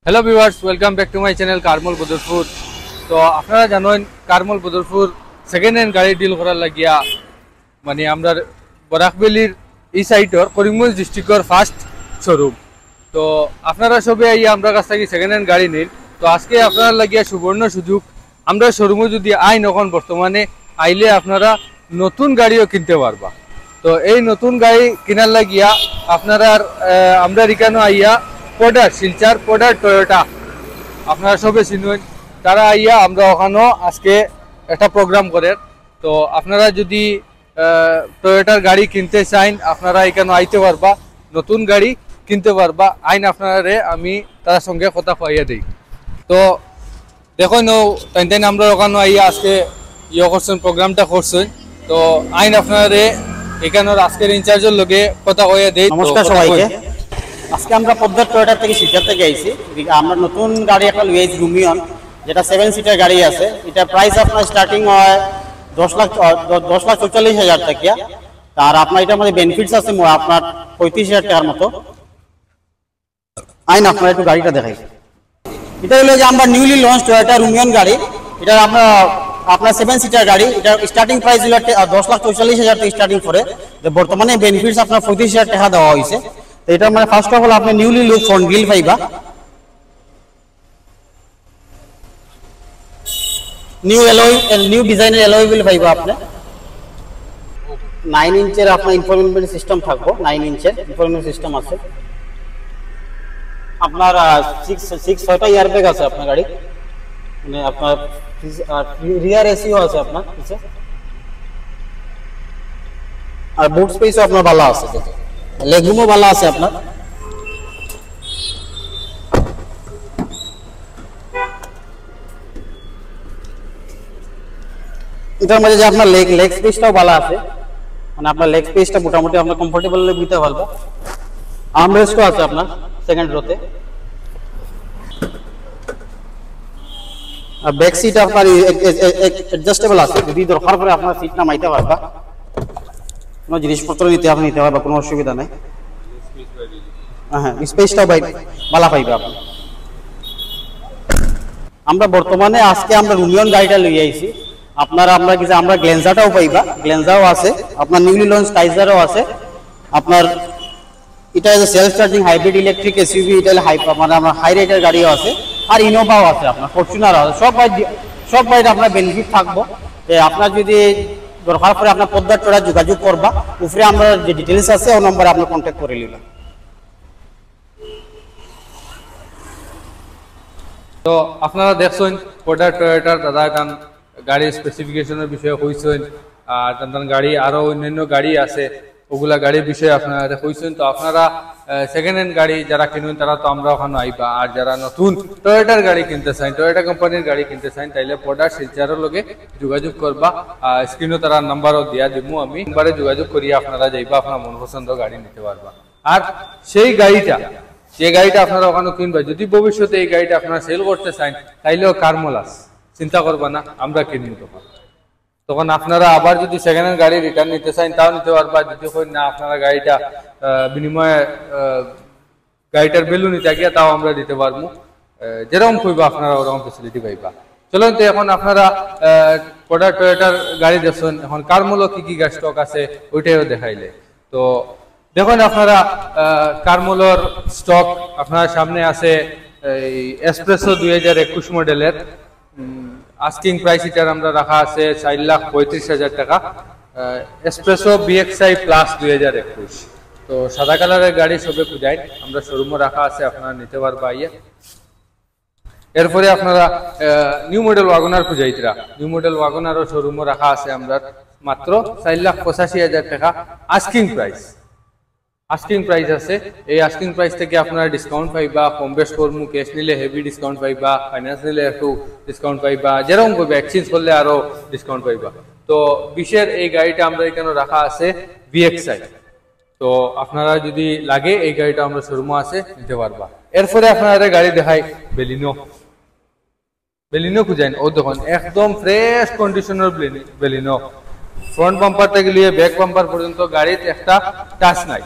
Hello viewers, welcome back to my channel Karmal Badarpur. तो আপনারা জানেন कारमल बदरपुर सेकेंड हैंड गाड़ी डिल করার লাগিয়া মানে আমরা বরাকবেলির এই সাইটর করিমগঞ্জ ডিস্ট্রিক্টর ফার্স্ট শোরুম। তো আপনারা সবে আইয়া আমরা কাছ থেকে সেকেন্ড হ্যান্ড গাড়ি নিন। তো আজকে আপনারা লাগিয়া সুবর্ণ সুযোগ, আমরা শোরুমে যদি আইন এখন বর্তমানে আইলে আপনারা নতুন গাড়িও কিনতে পারবা। তো এই নতুন গাড়ি কেনার লাগিয়া আপনারা আমরা এখানে আইয়া পডার শিলচার পডার টয়োটা আপনারা সবে চিনুন, তারা আইয়া আমরা ওখানেও আজকে একটা প্রোগ্রাম করে। তো আপনারা যদি টয়োটার গাড়ি কিনতে চান আপনারা এখানে আইতে পারবা, নতুন গাড়ি কিনতে পারবা। আইন আপনারে আমি তার সঙ্গে কথা কইয়া দিই। তো দেখো তাই আমরা ওখানে আইয়া আজকে করছেন, প্রোগ্রামটা করছেন। তো আইন আপনারে এখানের আজকের ইনচার্জের লগে কথা কইয়া দিই। নমস্কার সবাইকে। আজকে আমরা পদ্মার টয়োটা থেকে শিলচর থেকে আইছি। আমরা নতুন গাড়ি একটা লই আইছি রুমিয়ন, যেটা 7 সিটার গাড়ি আছে। এটা প্রাইস আপনার স্টার্টিং হয় 10,44,000 টাকা। আর আপনার এটার মধ্যে বেনিফিটস আছে আপনার 35,000 টাকার মতো। আইন আপনার একটু গাড়িটা দেখাই। এটা হলো যে আমরা নিউলি লঞ্চ টয়োটা রুমিয়ন গাড়ি। এটা আপনার 7 সিটার গাড়ি। এটা স্টার্টিং প্রাইস হলো 10,44,000 থেকে স্টার্টিং করে। বর্তমানে বেনিফিটস আপনার 35,000 টাকা দেওয়া হয়েছে। এটা মানে ফার্স্ট অফ অল আপনি নিউলি লুক ফ্রন্ট গ্রিল পাইবা, নিউ ডিজাইনের অ্যালয় হুইল পাইবা। আপনি 9 ইঞ্চের আপনার ইনফরমেশন সিস্টেম থাকবো। 9 ইঞ্চের ইনফরমেশন সিস্টেম আছে। আপনার 6-6টা এয়ার ব্যাগ আছে আপনার গাড়ি, মানে আপনার রিয়ার এসিও আছে আপনার পিছে। আর বুট স্পেসও আপনার ভালো আছে, লেগরুমও ভালো আছে আপনার। এটার মধ্যে যে আপনার লেগ স্পেসটাও ভালো আছে, মানে আপনার লেগ স্পেসটা মোটামুটি আপনার কমফোর্টেবল বুঝতে পারবে। আর্মরেস্টও আছে আপনার সেকেন্ড রোতে। আর ব্যাক সিট আপনার অ্যাডজাস্টেবল আছে, যদি দরকার পড়ে আপনার সিট নামাইতে পারবা, কোনো জিনিসপত্র আপনি নিতে পারবা, কোনো অসুবিধা নাই। হ্যাঁ, স্পেসটাও ভালো পাইবে আপনি। আমরা বর্তমানে আজকে আমরা রুমিয়ন গাড়িটা লই আইছি। আমরা গ্লেনজাটাও পাইবা, গ্লেনজাও আছে আপনার, নিউলি লঞ্চ টাইজারও আছে আপনার। এটা self charging hybrid electric SUV, এটা মানে আমরা হাই রেটের গাড়িও আছে। আর ইনোভাও আছে আপনার, ফরচুনারও আছে। সব গাড়িতে আপনার বেনিফিট থাকবো। আপনার যদি দরকার পড়ে আপনার পদ্মার টয়োটা যোগাযোগ করবা, উপরে আমরা যে ডিটেলস আছে ও নম্বরে আপনি কন্ট্যাক্ট করে নিলাম। তো আপনারা দেখছেন পডার টয়োটার দাদা টান গাড়ির স্পেসিফিকেশনের বিষয়ে কইছেন, আর টান গাড়ি আরো অন্যান্য গাড়ি আছে, ওগুলা গাড়ির বিষয়ে আপনারা কইছেন। তো আপনারা সেকেন্ড হ্যান্ড গাড়ি যারা কিনুন তারা তো আমরা ওখানে আইবা, আর যারা নতুন টয়োটার গাড়ি কিনতে চান, টয়োটা কোম্পানির গাড়ি কিনতে চান, তাইলে পডার শিলচারের লগে যোগাযোগ করবা। স্ক্রিনও তারা নাম্বারও দিয়া দিব, আমি নাম্বারে যোগাযোগ করিয়া আপনারা যাইবা, আপনার মনপছন্দ গাড়ি নিতে পারবা। আর সেই গাড়িটা যে গাড়িটা আপনারা ওখানে কিনবা, যদি ভবিষ্যতে এই গাড়িটা আপনারা সেল করতে চান তাইলেও কারমল আছে, চিন্তা করবা না, আমরা কিনবো। তখন আপনারা আবার যদি সেকেন্ড হ্যান্ড গাড়ি রিটার্ন নিতে চান তাও নিতে পারবা। যদি কই না আপনারা গাড়িটা বিনিময়ে গাড়িটার ভ্যালু নিতে গিয়া তাও আমরা দিতে পারবো। যেরকম কইবা আপনারা ওরকম ফেসিলিটি পাইবা। চলুন তো এখন আপনারা পডার টয়োটার গাড়ি দেখছেন, এখন কারমলও কি কি স্টক আছে ওইটাও দেখাইলে। তো দেখুন আপনারা কারমলর স্টক আপনার সামনে আছে। এই এসপ্রেসো 2021 মডেলের আস্কিং প্রাইস এটার আমরা রাখা আছে 4,35,000 টাকা। Espresso BXI plus 2021। তো সাদা কালারের গাড়ি সবে খুঁজাই, আমরা শোরুমে রাখা আছে, আপনারা নিতে পারবা ইয়ে। এরপরে আপনারা নিউ মডেল ওয়াগনার খুঁজাইতরা, নিউ মডেল ওয়াগনারও শোরুমে রাখা আছে আমরা মাত্র 4,85,000 টাকা আস্কিং প্রাইস। আস্কিং প্রাইস আছে, এই আস্কিং প্রাইস থেকে আপনারা ডিসকাউন্ট পাইবা, কম বেশ করমু, ক্যাশ নিলে হেভি ডিসকাউন্ট পাইবা, ফাইন্যান্স নিলে একটু ডিসকাউন্ট পাইবা, যেরকম করবে এক্সচেঞ্জ করলে আরো ডিসকাউন্ট পাইবা। তো 20-এর এই গাড়িটা আমরা এখানে রাখা আছে বিএক্সআই। তো আপনারা যদি লাগে এই গাড়িটা আমরা শোরুমে আছে, নিতে পারবা। এরপরে আপনারা গাড়ি দেখাই বেলিনো। বেলিনো খুঁজেন, ও দেখুন একদম ফ্রেশ কন্ডিশনের বেলিনো। ফ্রন্ট বাম্পার থেকে লিয়ে ব্যাক বাম্পার পর্যন্ত গাড়িতে একটা টাচ নাই,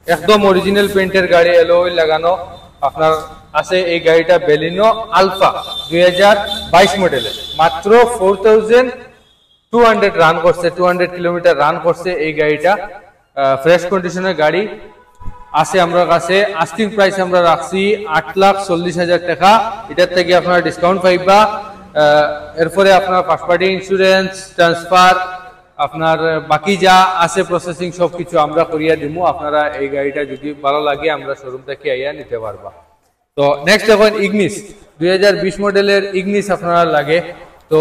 একদম অরিজিনাল পেইন্টের গাড়ি, অ্যালয় লাগানো। আপনার আছে এই গাড়িটা বেলিনো আলফা 2022 মডেলের, মাত্র 4200 রান করছে, 200 কিলোমিটার রান করছে এই গাড়িটা। ফ্রেশ কন্ডিশনের গাড়ি আছে আমার কাছে। আস্কিং প্রাইস আমরা রাখছি 8,40,000 টাকা। এটার থেকে আপনারা ডিসকাউন্ট পাইবা। এরপরে আপনার ফার্স্ট পার্টি ইন্স্যুরেন্স, ট্রান্সফার, আপনার বাকি যা আছে প্রসেসিং সবকিছু আমরা করিয়া দিব। আপনারা এই গাড়িটা যদি ভালো লাগে আমরা শোরুম থেকে আইয়া নিতে পারবা। তো নেক্সট দেখুন ইগনিস 2020 মডেলের ইগনিস আপনারা লাগে। তো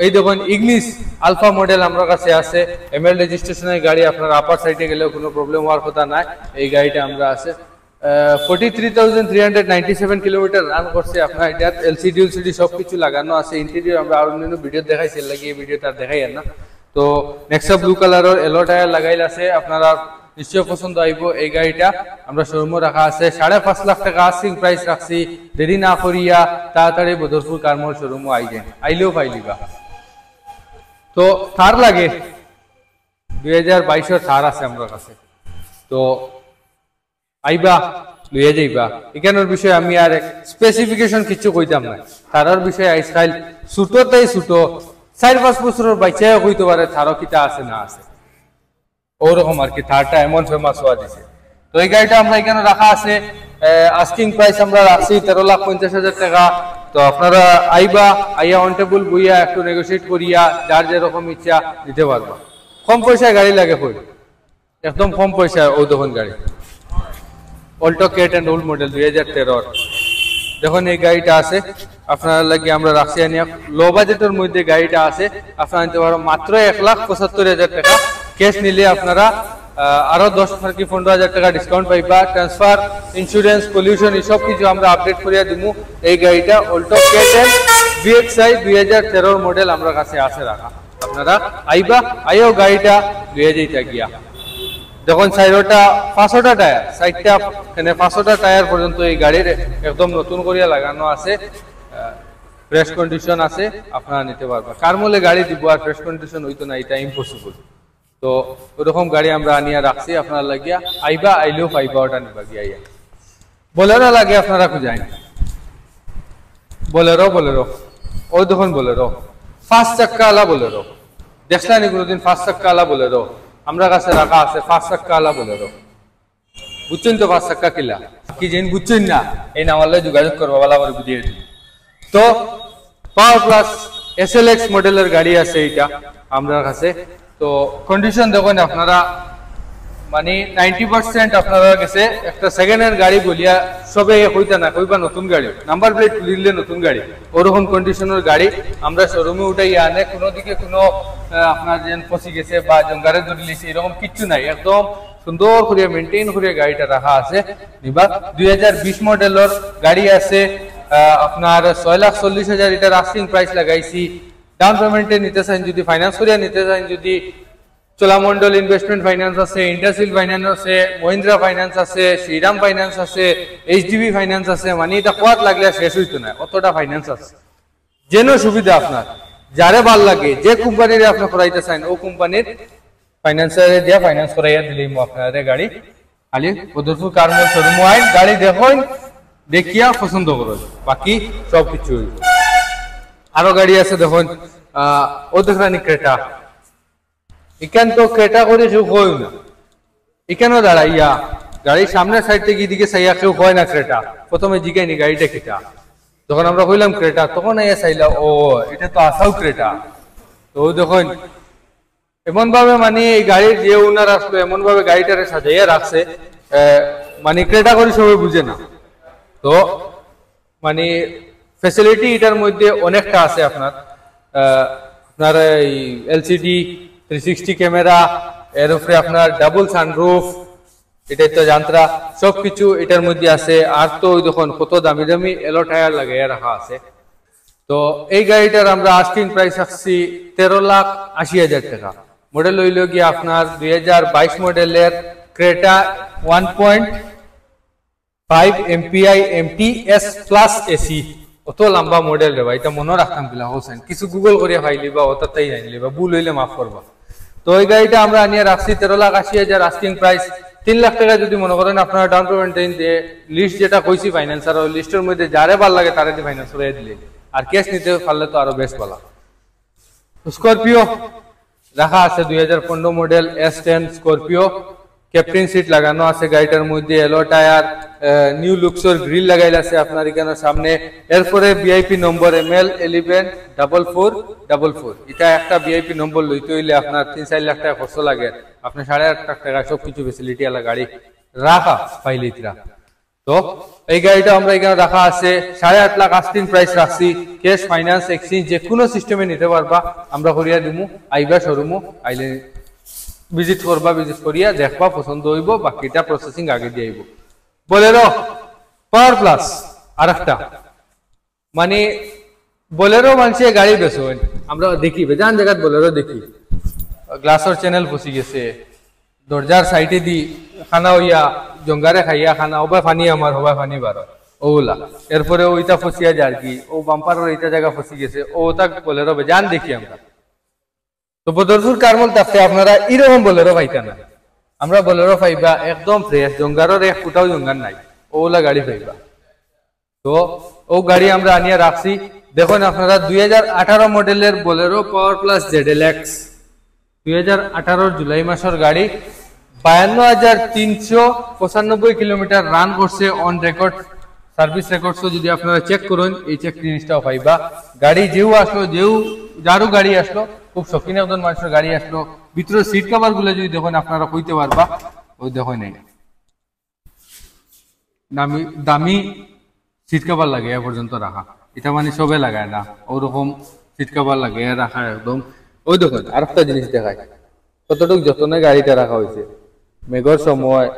এই দেখুন ইগনিস আলফা মডেল আমার কাছে আছে, এমএল রেজিস্ট্রেশনের গাড়ি। আপনার আপার সাইডে গেলেও কোনো প্রবলেম হওয়ার কথা নাই। এই গাড়িটা আমরা আছে 43,397 কিলোমিটার রান করছে। আপনার এটা এলসিডি উলসিডি সবকিছু লাগানো আছে। ইন্টেরিয়র আমরা আরো অন্য ভিডিও দেখাইছি, লাগে এই ভিডিওটা দেখাই না। তো নেক্সা ব্লু কালারের এলো টায়ার লাগাইল আছে, আপনারা নিশ্চয় পছন্দ আইব। এই গাড়িটা আমরা শোরুমে রাখা আছে 5.5 লাখ টাকা আস্কিং প্রাইস রাখছি। দেরি না করিয়া তাড়াতাড়ি বদরপুর কারমোর শোরুমে আই যান, আইলেও পাইলিবা। তো থার লাগে 2022 থার আছে আমার কাছে, তো আইবা লইয়া যাইবা। এখানের বিষয়ে আমি আর স্পেসিফিকেশন কিছু কইতাম না। থারার বিষয়ে আইসকাইল ছুটোতেই ছুটো 4-5 বছরের বাচ্চাও কইতে পারে থারও কিটা আছে না আছে, ওরকম আর কি। থারটা এমন ফেমাস হওয়া দিছে। তো এই গাড়িটা আমরা এখানে রাখা আছে, আস্কিং প্রাইস আমরা রাখছি 13,50,000 টাকা। তো আপনারা আইবা, আইয়া অন টেবল বইয়া একটু নেগোশিয়েট করিয়া যার যেরকম ইচ্ছা দিতে পারবা। কম পয়সায় গাড়ি লাগে কই, একদম কম পয়সায়। ও দেখুন গাড়ি অল্টো কেট অ্যান্ড ওল্ড মডেল 2013। দেখুন এই গাড়িটা আছে আপনার লাগে আমরা রাখছি। লো বাজেটের মধ্যে গাড়িটা আছে, আপনারা নিতে পারো মাত্র 1,75,000 টাকা। ক্যাশ নিলে আপনারা আরো 10-15,000 টাকা ডিসকাউন্ট পাইবা। ট্রান্সফার, ইন্স্যুরেন্স, পলিউশন এসব কিছু আমরা আপডেট করিয়া দিব। এই গাড়িটা অল্টো কেটেন VXI 2013 মডেল আমরা কাছে আছে রাখা। আপনারা আইবা, আইও গাড়িটা লইয়া যাইতা গিয়া। দেখুন সাইডটা 500টা টায়ার, সাইডটা এখানে 500টা টায়ার পর্যন্ত এই গাড়ির একদম নতুন করিয়া লাগানো আছে। ফ্রেশ কন্ডিশন আছে, আপনারা নিতে পারবেন। কার মূল্যে গাড়ি দিব আর ফ্রেশ কন্ডিশন হইতো না, এটা ইম্পসিবল। তো ওরকম গাড়ি আমরা আনিয়া রাখছি আপনার লাগিয়া। আইবা, আইলেও পাইবা, ওটা নিবা গিয়া। আইয়া বোলেরো লাগে আপনারা খুঁজাই, বোলেরো ওই দেখুন বোলেরো 5 চাক্কা আলা বোলেরো। দেখলেন কোনোদিন 5 চাক্কা আলা বোলেরো? আমরা কাছে রাখা আছে 5 চাক্কা আলা বোলেরো। বুঝছেন তো 5 চাক্কা কিলা কি যেন বুঝছেন না, এই নামালে যোগাযোগ করবো, ভালো করে বুঝিয়ে দিই। তো পাওয়ার প্লাস SLX মডেলের গাড়ি আছে এইটা আমার কাছে। তো কন্ডিশন দেখুন আপনারা, মানে 90% আপনারা গেছে একটা সেকেন্ড হ্যান্ড গাড়ি বলিয়া সবে কইতা না, কইবা নতুন গাড়ি, নাম্বার প্লেট তুলিলে নতুন গাড়ি, ওরকম কন্ডিশনের গাড়ি আমরা শোরুমে উঠাই আনে। কোনো দিকে কোনো আপনার যেন ফসি গেছে বা জঙ্গারে ধরে লিছে এরকম কিচ্ছু নাই, একদম সুন্দর করে মেনটেন করে গাড়িটা রাখা আছে। নিবা 2020 মডেলের গাড়ি আছে আপনার 6,40,000 এটার আস্কিং প্রাইস লাগাইছি। ডাউন পেমেন্টে নিতে চান, যদি ফাইন্যান্স করিয়া নিতে চান, যদি চোলামন্ডল ইনভেস্টমেন্ট ফাইন্যান্স আছে, ইন্ডাসিল ফাইন্যান্স আছে, মহিন্দ্রা ফাইন্যান্স আছে, শ্রীরাম ফাইন্যান্স আছে, HDB ফাইন্যান্স আছে, মানে এটা কোয়াত লাগলে শেষ হইতো না, অতটা ফাইন্যান্স আছে। যেন সুবিধা আপনার যারে ভাল লাগে, যে কোম্পানির আপনি করাইতে চান ও কোম্পানির ফাইন্যান্সারে দিয়া ফাইন্যান্স করাইয়া দিলেই আপনাদের গাড়ি। খালি বদরপুর কারমোল শোরুম আইন, গাড়ি দেখুন, দেখিয়া পছন্দ করুন, বাকি সব কিছু। আরো গাড়ি আছে দেখুন, ও দেখলানি ক্রেটা। এখান তো ক্রেটা করে কেউ কয় না, এখানেও দাঁড়াইয়া গাড়ির সামনের সাইড থেকে এদিকে চাইয়া কেউ কয় না ক্রেটা। প্রথমে জিগাইনি গাড়িটা কিটা, যখন আমরা কইলাম ক্রেটা তখন আইয়া চাইলা ও এটা তো আসাও ক্রেটা। তো দেখুন এমন ভাবে মানে এই গাড়ির যে ওনার আসলো এমন ভাবে গাড়িটারে সাজাইয়া রাখছে, মানে ক্রেটা করে সবাই বুঝে না। তো মানে ফ্যাসিলিটি এটার মধ্যে অনেকটা আছে আপনার। আপনার এই LCD 360 ক্যামেরা, এর উপরে আপনার ডাবল সানরুফ, এটাই তো যান্ত্রা সবকিছু এটার মধ্যে আছে। আর তো ওই দেখুন কত দামি দামি এলো টায়ার লাগাইয়া রাখা আছে। তো এই গাড়িটার আমরা আস্কিং প্রাইস রাখছি 13,80,000 টাকা। মডেল হইল গিয়ে আপনার 2022 মডেলের Creta 1.5 MPI MTS plus AC। অত লম্বা মডেল রে ভাই, এটা মনে রাখতাম কিলা হোসেন, কিছু গুগল করিয়া ফাইলি বা ওটাতেই জানিলি বা ভুল হইলে মাফ করবা। তো ওই গাড়িটা আমরা আনিয়ে রাখছি 13,80,000 আস্কিং প্রাইস। 3 লাখ টাকা যদি মনে করেন আপনারা ডাউন পেমেন্ট লিস্ট যেটা কইছি ফাইন্যান্সার ওই লিস্টের মধ্যে যারে ভাল লাগে তারে দিয়ে ফাইন্যান্স করে দিলে আর ক্যাশ নিতে পারলে তো আরো বেশ ভালো। স্করপিও রাখা আছে 2015 model S10 Scorpio, captain seat লাগানো আছে গাড়িটার মধ্যে, এলো টায়ার, নিউ লুকসর গ্রিল লাগাইল আছে আপনার এখানে সামনে। এরপরে ভিআইপি নম্বর ML114444, এটা একটা ভিআইপি নম্বর লইতে হইলে আপনার 3-4 লাখ টাকা খরচ লাগে, আপনি 8.5 লাখ টাকা সবকিছু ফেসিলিটি আলা গাড়ি রাখা পাইলিতরা। তো এই গাড়িটা আমরা এখানে রাখা আছে 8.5 লাখ আস্কিং প্রাইস রাখছি, ক্যাশ ফাইন্যান্স এক্সচেঞ্জ যে কোনো সিস্টেমে নিতে পারবা, আমরা করিয়া দিমু, আইবা শোরুমও আইলে ভিজিট করবা, ভিজিট করিয়া দেখবা পছন্দ হইব, বাকিটা প্রসেসিং আগে দিয়ে আইব। বোলেরো পাওয়ার প্লাস আরেকটা, মানে বোলেরো মানুষে গাড়ি বেচেন আমরা দেখি বেজান জায়গাত বোলেরো দেখি গ্লাসর চ্যানেল ফসি গেছে, দরজার সাইডে দি খানা হইয়া জঙ্গারে খাইয়া খানা ওবা ফানি আমার হবা ফানি বারো ওলা, এরপরে ওইটা ফসিয়া যায় কি ও বাম্পারের এইটা জায়গা ফসি গেছে ওটা বোলেরো বেজান দেখি আমরা। তো বদরপুর কারমল থাকতে আপনারা এরকম বোলেরো পাইতা না, আমরা বোলেরো পাইবা একদম ফ্রেশ, জঙ্গারের এক ফুটাও জঙ্গার নাই, ওলা গাড়ি পাইবা। তো ও গাড়ি আমরা আনিয়া রাখছি, দেখুন আপনারা 2018 মডেলের Bolero power plus ZLX 2018 July মাসের গাড়ি, 52,395 কিলোমিটার রান করছে অন রেকর্ড, সার্ভিস রেকর্ডস যদি আপনারা চেক করুন এই চেক জিনিসটাও পাইবা। গাড়ি যেও আসলো যারও গাড়ি আসলো খুব শৌখিন একজন মানুষের গাড়ি আসলো, ভিতরে সিট কভার গুলো যদি দেখুন আপনারা কইতে পারবা, ওই দেখো নাই দামি সিট কভার লাগে এ পর্যন্ত রাখা, এটা মানে সবে লাগায় না, ওরকম সিট কভার লাগে রাখা একদম। ওই দেখুন আর একটা জিনিস দেখায় কতটুকু যত্নে গাড়িটা রাখা হয়েছে, মেঘর সময়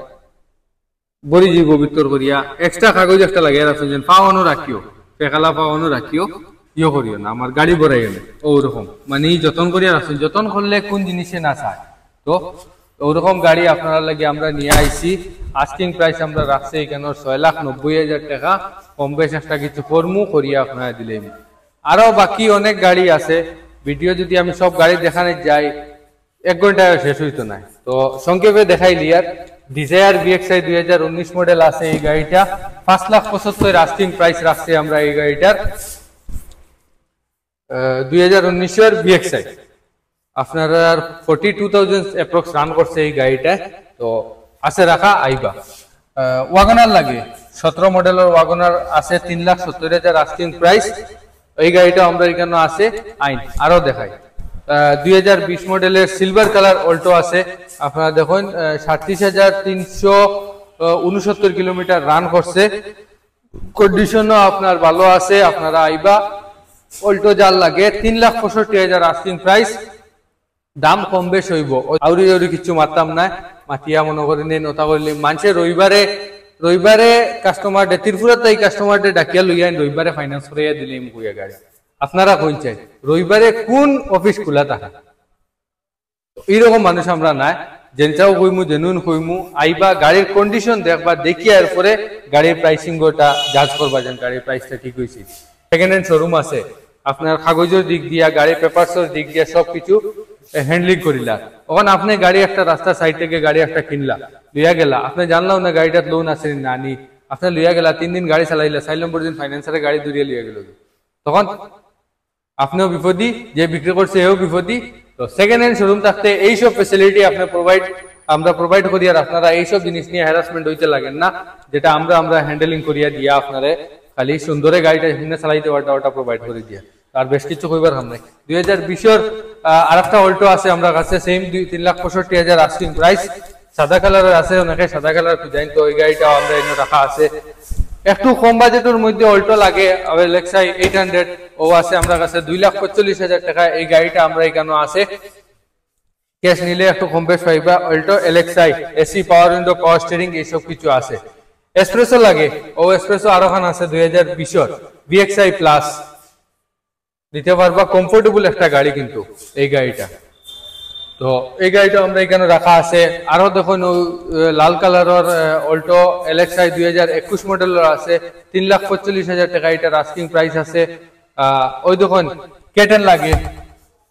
বড়ি জীব ভিতর করিয়া এক্সট্রা কাগজ একটা লাগিয়ে রাখছেন, যেন পাওয়ানো রাখিও, পেকালা পাওয়ানো রাখিও, ইয়ে করিও না আমার গাড়ি ভরাই গেলে, ওরকম মানে যতন করিয়া রাখছেন, যতন করলে কোন জিনিসে না চায়। তো ওরকম গাড়ি আপনারা লাগে আমরা নিয়ে আইছি, আস্কিং প্রাইস আমরা রাখছি এখানে 6,90,000 টাকা, কম বেশ একটা কিছু কর্মু করিয়া আপনারা দিলেন। আরো বাকি অনেক গাড়ি আছে, ভিডিও যদি আমি সব গাড়ি দেখানে যাই 1 ঘন্টায় শেষ হইতো না, তো সংক্ষেপে দেখাইলি। আর ডিজায়ার VXi 2019 মডেল আছে এই গাড়িটা, 5,75,000 আস্কিং প্রাইস রাখছি আমরা এই গাড়িটার, 2019 VXi আপনার 42,000 অ্যাপ্রক্স রান করছে এই গাড়িটা, তো আছে রাখা আইবা। ওয়াগনার লাগে 17 মডেলের ওয়াগনার আছে 3,70,000 আস্কিং প্রাইস, এই গাড়িটা আমরা এখানে আছে আইন। আরো দেখাই 2020 মডেলের সিলভার কালার অল্টো আছে, আপনারা দেখুন 37,369 কিলোমিটার রান করছে, কন্ডিশনও আপনার ভালো আছে, আপনারা আইবা। অল্টো যার লাগে 3,65,000 আস্কিং প্রাইস, দাম কম বেশ হইব, আউরি কিছু মারতাম না, মাতিয়া মনে করে নেই নতা করলে মানুষে রবিবারে কাস্টমার ডে ত্রিপুরাতে এই কাস্টমার ডে ডাকিয়া লইয়া রবিবারে ফাইন্যান্স করিয়া দিলে মুখিয়া গাড়ি। আপনারা কইন চাই রবিবারে কোন অফিস খোলা থাকে, এইরকম মানুষ আমরা নাই, জেনচাও কইমু জেনুন কইমু, আইবা গাড়ির কন্ডিশন দেখবা, দেখিয়া এরপরে গাড়ির প্রাইসিং গোটা জাজ করবা যেন গাড়ির প্রাইসটা ঠিক হয়েছে। সেকেন্ড হ্যান্ড শোরুম আছে, আপনার কাগজের দিক দিয়া গাড়ির পেপারসের দিক দিয়া সবকিছু হ্যান্ডলিং করিলা। ওখানে আপনি গাড়ি একটা রাস্তা সাইড থেকে গাড়ি একটা কিনলা, লইয়া গেলা, আপনি জানলাও না গাড়িটার লোন আছে না নি, আপনি লইয়া গেলা 3 দিন গাড়ি চালাইলা, 4 নম্বর দিন ফাইন্যান্সারে গাড়ি দূরিয়ে লইয়া গেল, তখন আপনিও বিপদী, যে বিক্রি করছে এও বিপদী। তো সেকেন্ড হ্যান্ড শোরুম থাকতে এইসব ফেসিলিটি আপনি আমরা প্রোভাইড করি, আর আপনারা এইসব জিনিস নিয়ে হ্যারাসমেন্ট হইতে লাগেন না, যেটা আমরা হ্যান্ডেলিং করিয়া দিয়া আপনারা খালি সুন্দরে গাড়িটা এখানে চালাইতে ওটা প্রোভাইড করে দিয়া, আর বেশ কিছু কইবার হাম নাই। 2020 আরেকটা অল্টো আছে আমরা কাছে, সেম 3,65,000 আস্কিং প্রাইস, সাদা কালারের আছে, অনেকে সাদা কালার খুঁজেন, তো ওই গাড়িটাও আমরা এনে রাখা আছে। একটু কম বাজেটের মধ্যে অল্টো লাগে Lexi 800, ও আছে আমরা কাছে 2,45,000 টাকা, এই গাড়িটা আমরা এখানে আছে, ক্যাশ নিলে একটু কম বেশ পাইবা। অল্টো Lexi এসি, পাওয়ার উইন্ডো, পাওয়ার স্টিয়ারিং এইসব কিছু আছে। এক্সপ্রেসো লাগে, ও এক্সপ্রেসো আরো খান আছে 2020 VXi প্লাস, নিতে পারবা, কমফোর্টেবল একটা গাড়ি কিন্তু এই গাড়িটা। তো এই গাড়িটা আমরা এখানে রাখা আছে। আরো দেখুন লাল কালারের অল্টো Lexi 2021 মডেলের আছে, 3,45,000 টাকা এটার আস্কিং প্রাইস আছে। ওই দেখুন কেটেন লাগে,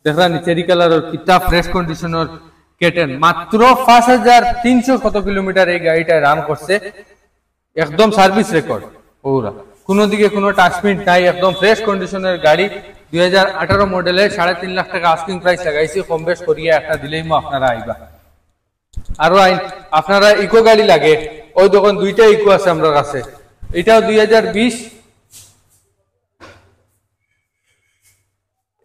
দেখলাম চেরি কালারের, কিতা ফ্রেশ কন্ডিশনের K10 মাত্র 5300 কত কিলোমিটার এই গাড়িটা রান করছে, একদম সার্ভিস রেকর্ড ওরা, কোনো দিকে কোনো টাচপিন্ট নাই, একদম ফ্রেশ কন্ডিশনের গাড়ি। 2018 মডেলের 3.5 লাখ টাকা আস্কিং প্রাইস লাগাইছি, কম বেশ করিয়া একটা দিলেই আপনারা আইবা। আরো আপনারা ইকো গাড়ি লাগে, ওই দোকান দুইটা ইকো আছে আমার কাছে, এটাও 2020,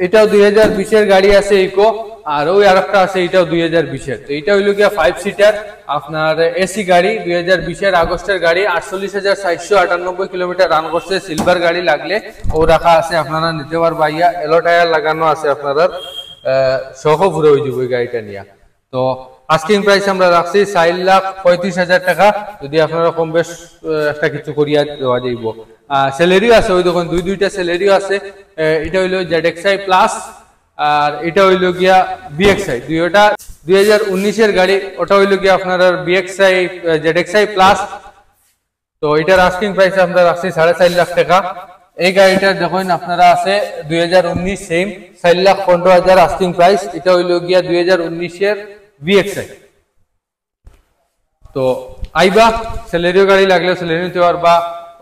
এটাও 2020 গাড়ি আছে ইকো, আর ওই আরেকটা আছে এটাও 2020। তো এটা হইল গিয়া 5 সিটার আপনার এসি গাড়ি, 2020 আগস্টের গাড়ি, 48,498 কিলোমিটার রান করছে। সিলভার গাড়ি লাগলে ও রাখা আছে, আপনারা নিতে পারবা। এলো টায়ার লাগানো আছে, আপনারা সহ ঘুরে হয়ে যাবে গাড়িটা নিয়ে। তো আস্কিং প্রাইস আমরা রাখছি 4,35,000 টাকা, যদি আপনারা কম বেশ একটা কিছু করিয়া দেওয়া যাইব। স্যালারিও আছে ওই দোকান, দুইটা স্যালারিও আছে। এটা হইলো ZXi প্লাস, আর এটা হইলো গিয়া BXi, দুইটা 2019 গাড়ি, ওটা হইলো গিয়া আপনার BXi ZXi প্লাস। তো এটার আস্কিং প্রাইস আমরা রাখছি 4.5 লাখ টাকা। এই গাড়িটা দেখুন আপনারা আছে 2019 সেম, 4,15,000 আস্কিং প্রাইস। এটা হইলো গিয়া 2019 BXi। তো আইবা, স্যালারিও গাড়ি লাগলে স্যালারি নিতে পারবা।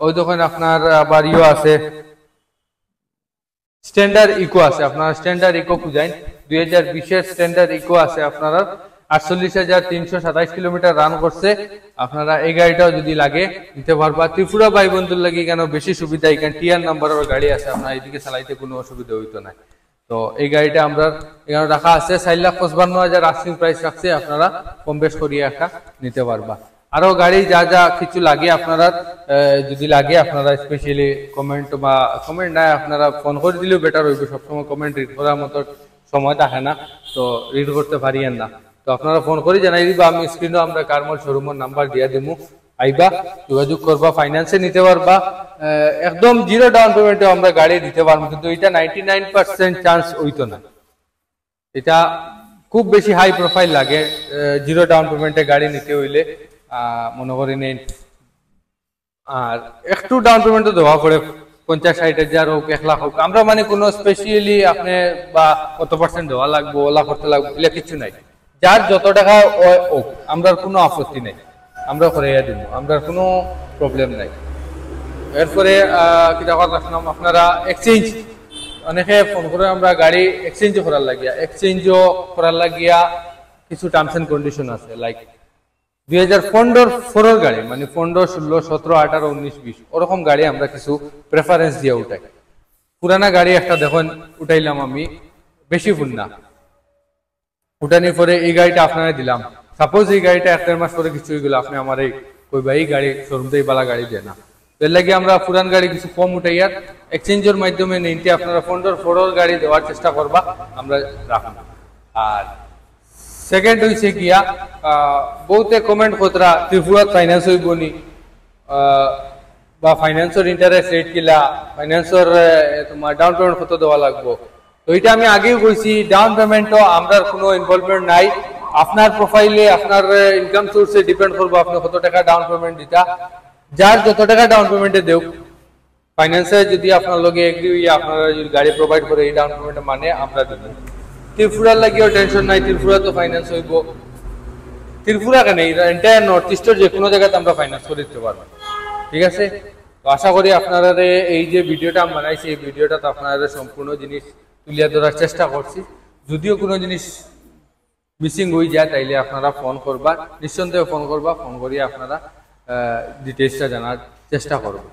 ওই দোকানে আপনার আবার ইও আছে, স্ট্যান্ডার্ড ইকো আছে, আপনারা স্ট্যান্ডার্ড ইকো খুঁজাইন। 2020 স্ট্যান্ডার্ড ইকো আছে আপনারা, 48,327 কিলোমিটার রান করছে। আপনারা এই গাড়িটাও যদি লাগে নিতে পারবা। ত্রিপুরা ভাই বন্ধুর লাগে কেন বেশি সুবিধা, এখানে টিআর নাম্বারের গাড়ি আছে, আপনার এইদিকে চালাইতে কোনো অসুবিধা হইতো না। তো এই গাড়িটা আমরা এখানে রাখা আছে, 4,55,000 আস্কিং প্রাইস রাখছে, আপনারা কম বেশ করিয়ে একটা নিতে পারবা। আরো গাড়ি যা যা কিছু লাগে আপনারা যদি লাগে আপনারা স্পেশালি কমেন্ট বা কমেন্ট না আপনারা ফোন করে দিলেও বেটার হইবে। সবসময় কমেন্ট রিড করার মতো সময় থাকে না, তো রিড করতে পারিয়েন না। তো আপনারা ফোন করে জানাই দিবা, আমি স্ক্রিনে আমরা কারমল শোরুমের নাম্বার দিয়া দিমু, আইবা যোগাযোগ করবা, ফাইন্যান্সে নিতে পারবা। একদম জিরো ডাউন পেমেন্টে আমরা গাড়ি দিতে পারবো, কিন্তু এটা 99% চান্স হইতো না। এটা খুব বেশি হাই প্রোফাইল লাগে জিরো ডাউন পেমেন্টে গাড়ি নিতে হইলে, মনে করি নেই। আর একটু ডাউন পেমেন্ট দেওয়া পড়ে, 50-60,000 হোক, 1 লাখ হোক। আমরা মানে কোনো স্পেশালি আপনি বা কত পার্সেন্ট দেওয়া লাগবে, ওলা করতে লাগবে, এগুলো কিছু নাই। যার যত টাকা হোক, আমরা কোনো আপত্তি নেই, আমরা করাইয়া দিব, আমরা কোনো প্রবলেম নাই। এরপরে কি কথা রাখলাম, আপনারা এক্সচেঞ্জ, অনেকে ফোন করে আমরা গাড়ি এক্সচেঞ্জও করার লাগিয়া কিছু টার্মস এন্ড কন্ডিশন আছে। লাইক 2015 গাড়ি, মানে 15, 16, 17, 18, 19, 20 ওরকম গাড়ি আমরা কিছু প্রেফারেন্স দিয়ে উঠাই। পুরানা গাড়ি একটা দেখুন উঠাইলাম আমি, বেশি ফুল না, উঠানোর পরে এই গাড়িটা আপনারা দিলাম। সাপোজ এই গাড়িটা 1-1.5 মাস পরে কিছু হয়ে গেল, আপনি আমার কইবা এই গাড়ি শোরুম থেকে বালা গাড়ি দেয় না। এর লাগে আমরা পুরান গাড়ি কিছু কম উঠাইয়ার এক্সচেঞ্জের মাধ্যমে নিতে আপনারা 15 গাড়ি দেওয়ার চেষ্টা করবা, আমরা রাখবো। আর সেকেন্ড হইছে গিয়া বহুতে কমেন্ট করতরা ত্রিপুরা ফাইন্যান্স হইব নি, বা ফাইন্যান্সের ইন্টারেস্ট রেট কিলা, ফাইন্যান্সের তোমার ডাউন পেমেন্ট কত দেওয়া লাগবো। তো এটা আমি আগেও কইছি, ডাউন পেমেন্টও আমরা কোনো ইনভলভমেন্ট নাই। আপনার প্রোফাইলে আপনার ইনকাম সোর্সে ডিপেন্ড করবো আপনি কত টাকা ডাউন পেমেন্ট দিতা। যার যত টাকা ডাউন পেমেন্টে দেও, ফাইন্যান্সে যদি আপনার লগে এগ্রি হইয়া আপনারা যদি গাড়ি প্রোভাইড করে এই ডাউন পেমেন্ট মানে আমরা দেব। ত্রিপুরার লাগিও টেনশন নাই, ত্রিপুরা তো ফাইন্যান্স হইব। ত্রিপুরা কেন, এন্টায়ার নর্থ ইস্টের যে কোনো জায়গাতে আমরা ফাইন্যান্স করে দিতে পারবো, ঠিক আছে। তো আশা করি আপনারা এই যে ভিডিওটা আমি বানাইছি, এই ভিডিওটাতে আপনারা সম্পূর্ণ জিনিস তুলিয়া ধরার চেষ্টা করছি। যদিও কোনো জিনিস মিসিং হয়ে যায় তাইলে আপনারা ফোন করবা, নিঃসন্দেহে ফোন করবা, ফোন করিয়ে আপনারা ডিটেলসটা জানার চেষ্টা করবেন।